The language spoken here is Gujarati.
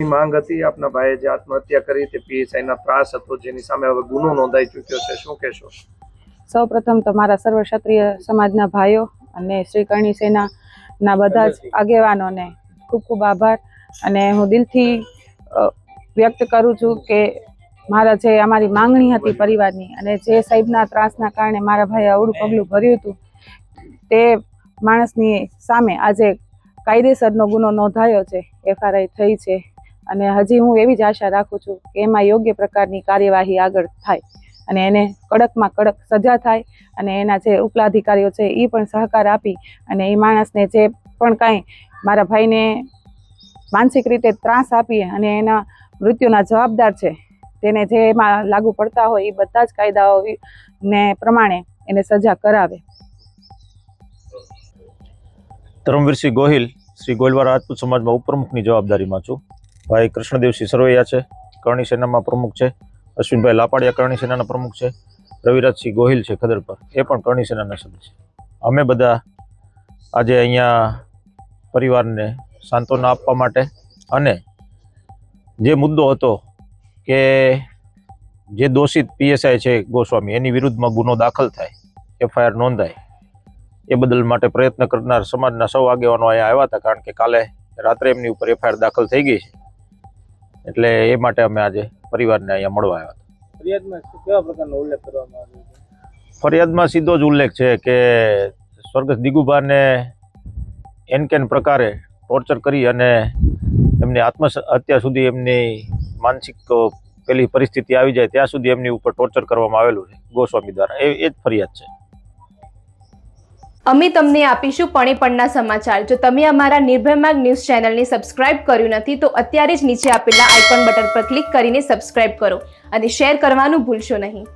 માંગ હતી આપના ભાઈએ જે આત્મહત્યા કરી તે પીએસઆઈના ત્રાસ હતો, જેની સામે હવે ગુનો નોંધાઈ ચૂક્યો છે, શું કહેશો? સૌપ્રથમ તો મારા સર્વ ક્ષત્રિય સમાજના ભાઈઓ અને શ્રી કરણી સેનાના બધા જ આગેવાનોને ખૂબ ખૂબ આભાર. અને હું દિલથી વ્યક્ત કરું છું કે અમારી માંગણી હતી પરિવારની, અને જે સાહેબના ત્રાસના કારણે મારા ભાઈએ અવળું પગલું ભર્યું હતું, તે માણસની સામે આજે કાયદેસરનો ગુનો નોંધાયો છે, એફઆરઆઈ થઈ છે. અને હજી હું એવી જ આશા રાખું છું કે એમાં યોગ્ય પ્રકારની કાર્યવાહી આગળ થાય અને એને કડકમાં કડક સજા થાય, અને એના જે ઉપલા અધિકારીઓ છે એ પણ સહકાર આપી અને એ માણસને જે પણ કાંઈ મારા ભાઈને માનસિક રીતે ત્રાસ આપી અને એના મૃત્યુના જવાબદાર છે તેને જે એમાં લાગુ પડતા હોય એ બધા જ કાયદાઓ ને પ્રમાણે એને સજા કરાવે. ધર્મવીરસિંહ ગોહિલ, શ્રી ગોહિલવાડા રાજપૂત સમાજમાં ઉપપ્રમુખની જવાબદારીમાં છું. ભાઈ કૃષ્ણદેવસિંહ સરવૈયા છે, કરણી સેનામાં પ્રમુખ છે. અશ્વિનભાઈ લાપાડિયા કરણી સેનાના પ્રમુખ છે. રવિરાજસિંહ ગોહિલ છે ખદરપર, એ પણ કરણી સેનાના સદસ્ય છે. અમે બધા આજે અહીંયા પરિવારને સાંત્વના આપવા માટે અને જે મુદ્દો હતો કે જે દોષિત પીએસઆઈ છે ગોસ્વામી, એની વિરુદ્ધમાં ગુનો દાખલ થાય, એફઆઈઆર નોંધાય, એ બદલ માટે પ્રયત્ન કરનાર સમાજના સૌ આગેવાનો અહીંયા આવ્યા હતા. કારણ કે કાલે રાત્રે એમની ઉપર એફઆઈઆર દાખલ થઈ ગઈ છે, એટલે એ માટે અમે આજે પરિવારને અહીંયા મળવા આવ્યા હતા. ફરિયાદમાં કેવા પ્રકારનો ઉલ્લેખ કરવામાં આવ્યો છે? ફરિયાદમાં સીધો જ ઉલ્લેખ છે કે સ્વર્ગસ્થ દિગુભાને એનકેન પ્રકારે ટોર્ચર કરી અને એમની આત્મહત્યા સુધી, એમની માનસિક પેલી પરિસ્થિતિ આવી જાય ત્યાં સુધી એમની ઉપર ટોર્ચર કરવામાં આવેલું છે ગોસ્વામી દ્વારા. એ જ ફરિયાદ છે. અમે તમને આપીશું પળેપળના સમાચાર. જો તમે અમારા નિર્ભય માર્ગ ન્યૂઝ ચેનલને સબસ્ક્રાઇબ કર્યું નથી તો અત્યારે જ નીચે આપેલા આઇકોન બટન પર ક્લિક કરીને સબસ્ક્રાઇબ કરો અને શેર કરવાનું ભૂલશો નહીં.